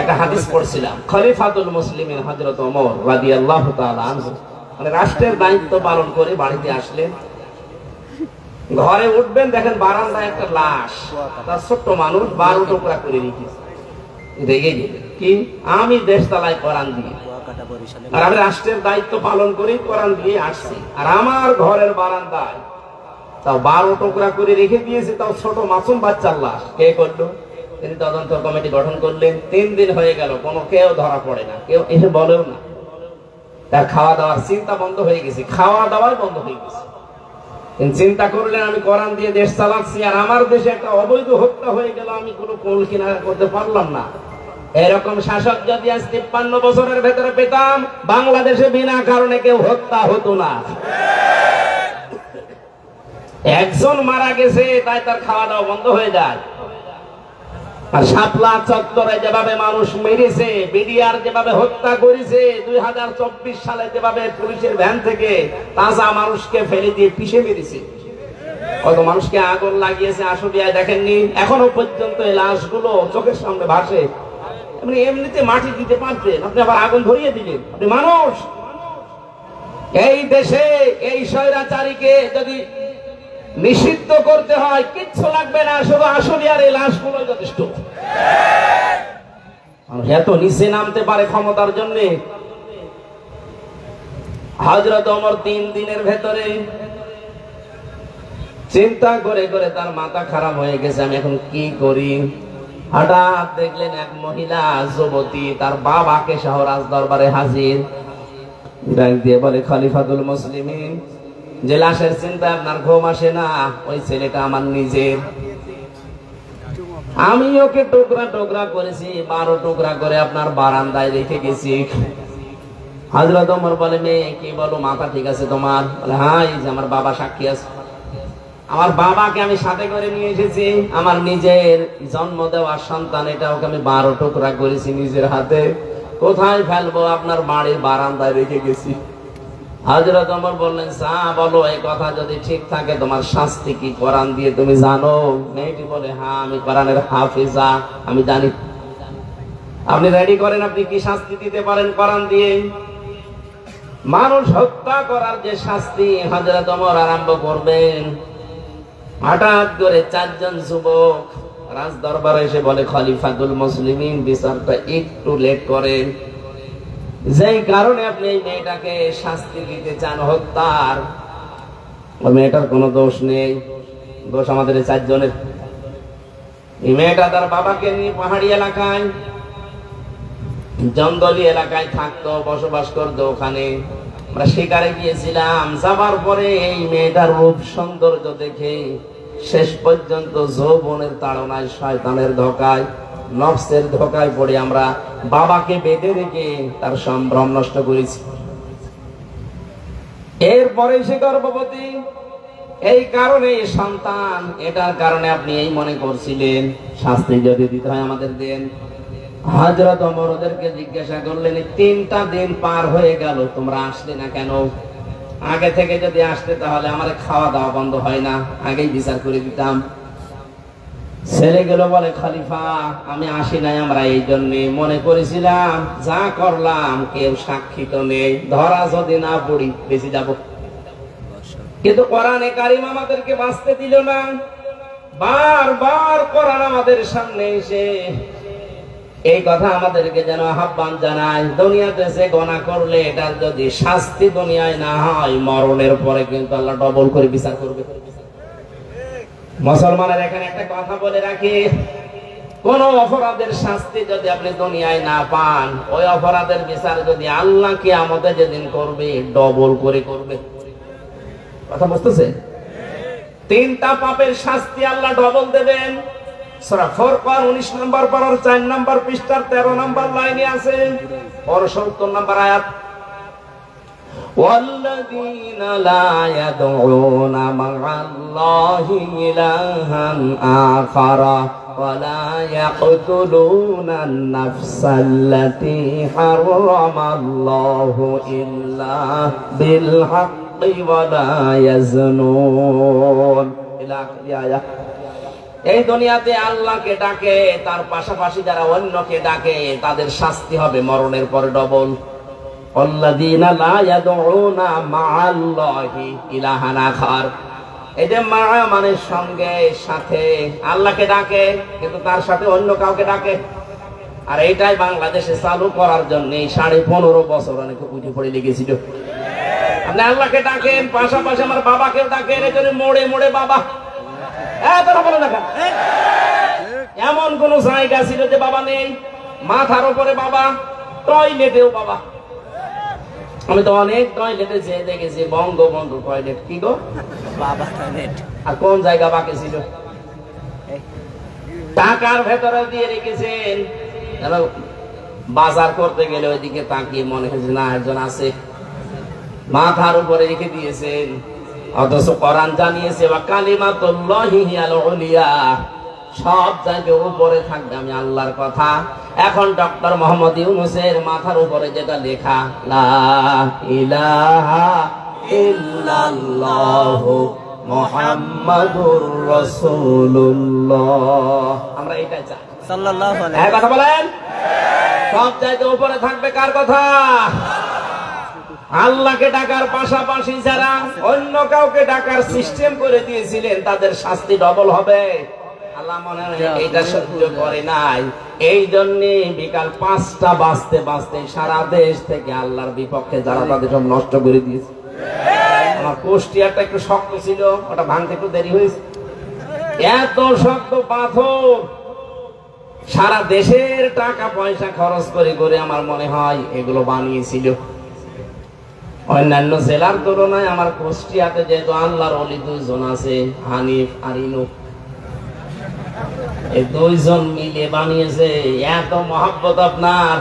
একটা হাদিস পড়ছিলাম, খলিফাতুল মুসলিমিন হযরত ওমর রাদিয়াল্লাহু তাআলা আনহু মানে রাষ্ট্রের দায়িত্ব পালন করে বাড়িতে আসলেন। ঘরে উঠবেন, দেখেন বারান্দায় একটা লাশ, তার ছোট্ট মানুষ 12 টুকরা করে রেখেছে। রেগে গেলেন, কি আমি দেশ চালাই কোরআন দিয়ে, আর আমি রাষ্ট্রের দায়িত্ব পালন করি কোরআন দিয়ে আসছি, আর আমার ঘরের বারান্দায় তাও 12 টুকরা করে রেখে দিয়েছে, তাও ছোট মাসুম বাচ্চার লাশ। কে করলো? তিনি তদন্ত কমিটি গঠন করলেন। 3 দিন হয়ে গেল, কোনো কেউ ধরা পড়ে না, কেউ এসে বলেও না। তার খাওয়া দাওয়ার চিন্তা বন্ধ হয়ে গেছে, খাওয়া দাওয়াই বন্ধ হয়ে গেছে। চিন্তা করলেন আমি কোরআন দিয়ে দেশ চালাচ্ছি, আর আমার দেশে একটা অবৈধ হত্যা হয়ে গেল, আমি কোনো কুল কিনারা করতে পারলাম না। এরকম শাসক যদি আজ 53 বছরের ভেতরে পেতাম, বাংলাদেশে বিনা কারণে কেউ হত্যা হতো না। একজন মারা গেছে তাই তার খাওয়া দাওয়া বন্ধ হয়ে যায়। আর শাপলা চত্বরে যেভাবে মানুষ মেরেছে, বিডিআর যেভাবে হত্যা করেছে, 2024 সালে যেভাবে পুলিশের ভ্যান থেকে তাজা মানুষকে ফেলে দিয়ে পিষে মেরেছে, কত মানুষকে আগুন লাগিয়েছে আশুলিয়ায় দেখেননি? এখনো পর্যন্ত এই লাশগুলো চোখের সামনে ভাসে। এমনিতে মাটি দিতে পারতেন, আপনি আবার আগুন ধরিয়ে দিলেন। আপনি মানুষ। এই দেশে এই স্বৈরাচারীকে যদি নিষিদ্ধ করতে হয় কিচ্ছু লাগবে না, শুধু আশুলিয়ার এই লাশগুলো যথেষ্ট। এত নিচে নামতে পারে ক্ষমতার জন্য। হযরত ওমর 3 দিনের ভেতরে চিন্তা করে করে তার মাথা খারাপ হয়ে গেছে, আমি এখন কি করি। হঠাৎ দেখলেন এক মহিলা যুবতী তার বাবাকে সহ রাজ দরবারে হাজির। ডাক দিয়ে বলে, খলিফাতুল মুসলিমিন, যে লাশের চিন্তা আপনার ঘুম আসে না, ওই ছেলেটা আমার নিজের। আমি ওকে টুকরা টুকরা করেছি, 12 টুকরা করে আপনার বারান্দায় রেখে গেছি। হযরত ওমর বলে, মেয়ে কি বলো, মাথা ঠিক আছে তোমার? বলে, হ্যাঁ, এই যে আমার বাবা সাক্ষী আছে। আমার বাবাকে আমি সাথে করে নিয়ে এসেছি, আমার নিজের জন্ম দেওয়া সন্তান, এটা ওকে আমি 12 টুকরা করেছি নিজের হাতে। কোথায় ফেলবো? আপনার বাড়ির বারান্দায় রেখে গেছি। হযরত ওমর বললেন, বলো, এই কথা যদি ঠিক থাকে তোমার শাস্তি কি কোরআন দিয়ে তুমি জানো? মেয়েটি বলে, হ্যাঁ, আমি কোরআনের হাফেজা, আমি জানি। আপনি রেডি করেন, আপনি কি শাস্তি দিতে পারেন কোরআন দিয়ে? মানুষ হত্যা করার যে শাস্তি হযরত ওমর আরম্ভ করবেন। হঠাৎ করে 4 জন যুবক রাজ দরবারে এসে বলে, খলিফাতুল মুসলিমিন, বিচারটা একটু লেট করেন। যেই কারণে আপনি এই মেয়েটাকে শাস্তি দিতে চান হত্যার, মেয়েটার কোনো দোষ নেই, দোষ আমাদের 4 জনের। এই মেয়েটা তার বাবাকে নিয়ে পাহাড়ি এলাকায়, জঙ্গলি এলাকায় থাকতো, বসবাস করতো। ওখানে আমরা শিকারে গিয়েছিলাম। যাবার পরে এই মেয়েটার রূপ সৌন্দর্য দেখে শেষ পর্যন্ত যৌবনের তাড়নায়, শয়তানের ধোঁকায়, নফসের ধোঁকায় পড়ে আমরা বাবাকে বেঁধে রেখে তার সম্ভ্রম নষ্ট করেছি। এরপরে সে গর্ভবতী, এই কারণে সন্তান, এটার কারণে আপনি এই মনে করছিলেন শাস্তি যদি দিতে হয় আমাদের দেন। হযরত ওমর ওদেরকে জিজ্ঞাসা করলেন, 3টা দিন পার হয়ে গেল, তোমরা আসলে না কেন? আগে থেকে যদি আসতে তাহলে আমার খাওয়া দাওয়া বন্ধ হয় না, আগেই বিচার করে দিতাম। ছেলেগুলো বলে, খলিফা, আমি আসি নাই, আমরা এই জন্য মনে করেছিলাম যা করলাম কেউ সাক্ষী তো নেই, ধরা যদি না পড়ি বেঁচে যাব। কিন্তু কোরআনে কারিম আমাদেরকে বাঁচতে দিল না। বারবার কোরআন আমাদের সামনে এসে এই কথা আমাদেরকে যেন আহ্বান জানায়, দুনিয়াতে যে গুনাহ করলে এটার যদি শাস্তি দুনিয়ায় না হয়, মরণের পরে কিন্তু আল্লাহ ডবল করে বিচার করবে। মুসলমানের এখানে একটা কথা বলে রাখি, কোন অপরাধের শাস্তি যদি আপনি দুনিয়ায় না পান, ওই অপরাধের বিচার যদি আল্লাহ কিয়ামতে যেদিন করবে ডবল করে করবে। কথা বুঝতেছে? 3টা পাপের শাস্তি আল্লাহ ডবল দেবেন। সূরা ফুরকান 19 নম্বর পারার 4 নম্বর পৃষ্ঠার 13 নম্বর লাইনে আছে, 70 নম্বর আয়াত। والذين لا يدعون مع الله إلها آخر ولا يقتلون النفس التي حرم الله إلا بالحق ولا يزنون إلى آخر الآية। এই দুনিয়াতে আল্লাহকে ডাকে, তার পাশাপাশি যারা অন্যকে ডাকে তাদের শাস্তি হবে মরণের পরে ডবল। আল্লাযীনা লা ইয়াদউনা মা'আল্লাহি ইলাহান আখার। এই যে মা মানে সঙ্গে, সাথে, আল্লাহকে ডাকে কিন্তু তার সাথে অন্য কাউকে ডাকে। আর এইটাই বাংলাদেশে চালু করার জন্য 15.5 বছর অনেকে পুঁজি পড়ে লেগেছিল। আপনি আল্লাহকে ডাকেন, পাশাপাশি আমার বাবাকেও ডাকেন, এই জন্য মোড়ে মোড়ে বাবা। এমন কোন জায়গা ছিল যে বাবা নেই? মাথার উপরে বাবা, টয়লেটেও বাবা। আমি তো অনেক টয়লেটে যেয়ে দেখেছি, বঙ্গবন্ধু টয়লেট। কি গো বাবা টয়লেট? আর কোন জায়গা বাকি ছিল? টাকার ভেতরে দিয়ে রেখেছেন। বাজার করতে গেলে ওইদিকে তাকিয়ে মনে হয়েছে না একজন আছে, মাথার উপরে রেখে দিয়েছেন। অথচ কোরআন জানিয়েছে ওয়া কালিমাতুল্লাহি হিয়াল উলিয়া, সব জায়গায় উপরে থাকবে আমি আল্লাহর কথা। এখন ডক্টর মোহাম্মদ ইউনূসের মাথার উপরে যেটা লেখা লা ইলাহা ইল্লাল্লাহু মুহাম্মাদুর রাসূলুল্লাহ, আমরা এটাই চাই সাল্লাল্লাহু আলাইহি। এই কথা বলেন, সব জায়গায় উপরে থাকবে কার কথা? আল্লাহকে ডাকার পাশাপাশি যারা অন্য কাউকে ডাকার সিস্টেম করে দিয়েছিলেন তাদের শাস্তি ডবল হবে। আল্লাহ মনে হয় এটা সহ্য করে নাই, এই জন্য বিকাল 5টা বাজতে বাজতে সারা দেশ থেকে আল্লাহর বিপক্ষে যারা তাদের সব নষ্ট করে দিয়েছে। আমার কুষ্টিয়াটা একটু শক্ত ছিল, ওটা ভাঙতে একটু দেরি হয়েছে। এত শক্ত পাথর সারা দেশের টাকা পয়সা খরচ করে করে আমার মনে হয় এগুলো বানিয়েছিল। অন্যান্য জেলার তুলনায় আমার কুষ্টিয়াতে যেহেতু আল্লাহর ওলি 2 জন আছে, হানিফ আর ইনুক, এই 2 জন মিলে বানিয়েছে। এত মহব্বত আপনার,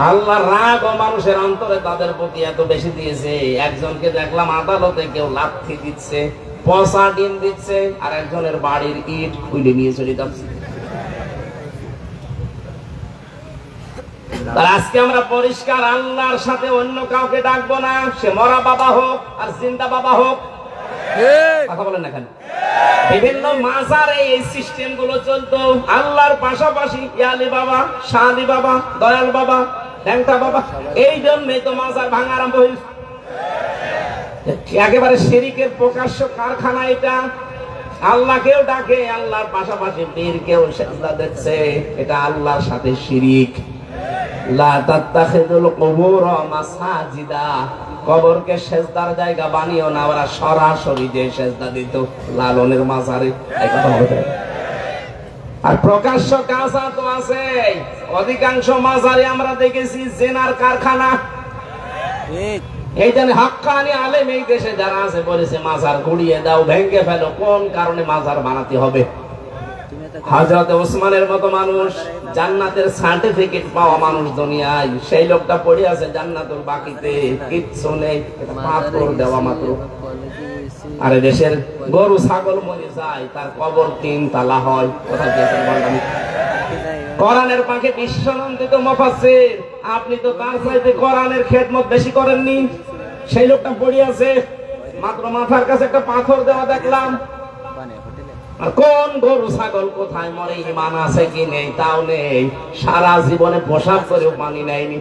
আল্লাহর রাগ ও মানুষের অন্তরে তাদের প্রতি এত বেশি দিয়েছে। একজনকে দেখলাম আদালতে কেউ লাথি দিচ্ছে, পচা ডিম দিচ্ছে, আর একজনের বাড়ির ইট খুলে নিয়ে চলে যাচ্ছে। আজকে আমরা পরিষ্কার আল্লাহর সাথে অন্য কাউকে ডাকবো না, সে মরা বাবা হোক আর জিন্দা বাবা হোক। কথা বলেন না কেন? বিভিন্ন মাজারে এই সিস্টেম গুলো চলতো। আল্লাহর পাশাপাশি ইয়ালি বাবা, শাদি বাবা, দয়াল বাবা, ল্যাংটা বাবা, এই জন্যই তো মাজার ভাঙা আরম্ভ হয়েছে। একেবারে শিরকের প্রকাশ্য কারখানা এটা। আল্লাহকেও ডাকে, আল্লাহর পাশাপাশি বীরকেও সেজদা দিচ্ছে, এটা আল্লাহর সাথে শিরিক। লা তাত্তাখিযুল কুবুর মাসাজিদা, কবরকে সেজদার জায়গা বানিও না। ওরা সরাসরি যে সেজদা দিত লালনের মাজারে, এই কথা হবে। আর প্রকাশ্য কাজা তো আছে। অধিকাংশ মাজারে আমরা দেখেছি জেনার কারখানা। এই জন্য হাক্কানি আলেম এই দেশে যারা আছে বলেছে মাজার গুড়িয়ে দাও, ভেঙে ফেলো। কোন কারণে মাজার বানাতে হবে? হযরত ওসমানের মতো মানুষ, জান্নাতের সার্টিফিকেট পাওয়া মানুষ দুনিয়ায়, সেই লোকটা পড়ে আছে জান্নাতুল বাকিতে, কিচ্ছু নেই, পাথর দেওয়া মাত্র। আর দেশের গরু ছাগল মরে যায়, তার কবর 3 তালা হয়। কথা বলছেন বললাম, কোরআনের পাখি বিশ্বনন্দিত মুফাসসির, আপনি তো তার চাইতে কোরআনের খেদমত বেশি করেননি। সেই লোকটা পড়ে আছে, মাত্র মাথার কাছে একটা পাথর দেওয়া দেখলাম। আর কোন গরু ছাগল কোথায় মরে, ঈমান আছে কি নেই তাও নেই, সারা জীবনে পোশাক করেও পানি নেয়নি।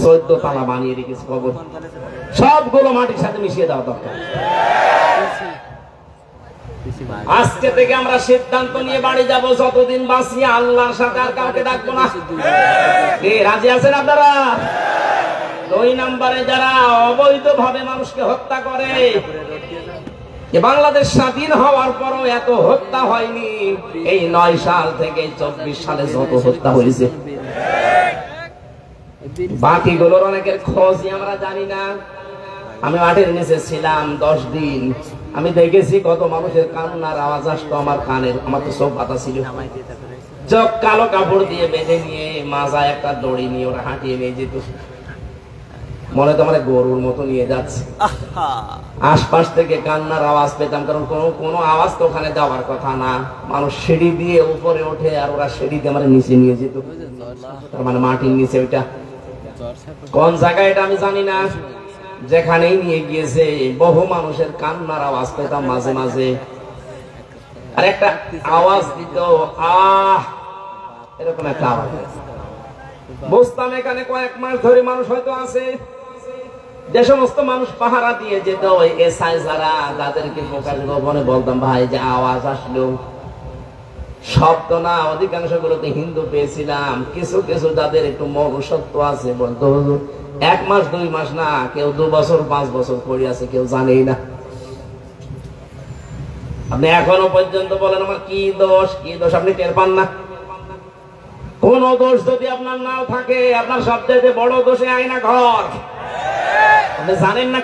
14 তালা বানিয়ে রেখেছে কবর। সবগুলো মাটির সাথে মিশিয়ে দেওয়া দরকার। আজকে থেকে আমরা সিদ্ধান্ত নিয়ে বাড়ি যাব, যতদিন বাঁচি আল্লাহর সাথে আর কাউকে ডাকবো না। রাজি আছেন আপনারা? 2 নম্বরে যারা অবৈধভাবে মানুষকে হত্যা করে, বাংলাদেশ স্বাধীন হওয়ার পরও এত হত্যা হয়নি। এই 9 সাল থেকে 24 সালে যত হত্যা হয়েছে, বাকিগুলোর অনেকের খোঁজই আমরা জানি না। আমি মাঠের নিচে ছিলাম 10 দিন, আমি দেখেছি কত মানুষের কান্নার আওয়াজ আসতো আমার কানের। আমার তো সব পাতা ছিল, চোখ কালো কাপড় দিয়ে বেঁধে নিয়ে মাজায় একটা দড়ি নিয়ে ওরা হাঁটিয়ে নিয়ে যেত। মনে তো আমার গরুর মতো নিয়ে যাচ্ছে। আশপাশ থেকে কান্নার আওয়াজ পেতাম, কারণ কোনো আওয়াজ তো ওখানে যাওয়ার কথা না। মানুষ সিঁড়ি দিয়ে উপরে ওঠে, আর ওরা সিঁড়িতে আমার নিচে নিয়ে যেত। তার মানে মাটির নিচে, ওইটা কোন জায়গায় এটা আমি জানি না। যেখানেই নিয়ে গিয়েছে বহু মানুষের কান্নার আওয়াজ পেতাম মাঝে মাঝে, আর একটা আওয়াজ দিত আহ, এরকম একটা আওয়াজ। বুঝতাম এখানে কয়েক মাস ধরে মানুষ হয়তো আছে। যে সমস্ত মানুষ পাহারা দিয়ে যেত ওই এসআই যারা, তাদেরকে প্রকাশ গোপনে বলতাম, ভাই যে আওয়াজ আসলো শব্দ না, অধিকাংশ গুলোতে হিন্দু পেয়েছিলাম, কিছু কিছু যাদের একটু মনুষ্যত্ব আছে বলতো হুজুর 1 মাস 2 মাস না, কেউ 2 বছর 5 বছর পড়ে আছে, কেউ জানেই না। আপনি এখনো পর্যন্ত বলেন আমার কি দোষ, কি দোষ, আপনি টের পান না। কোন দোষ যদি আপনার নাও থাকে, আপনার সবচেয়ে বড় দোষে আয়না ঘর, আপনি জানেন না।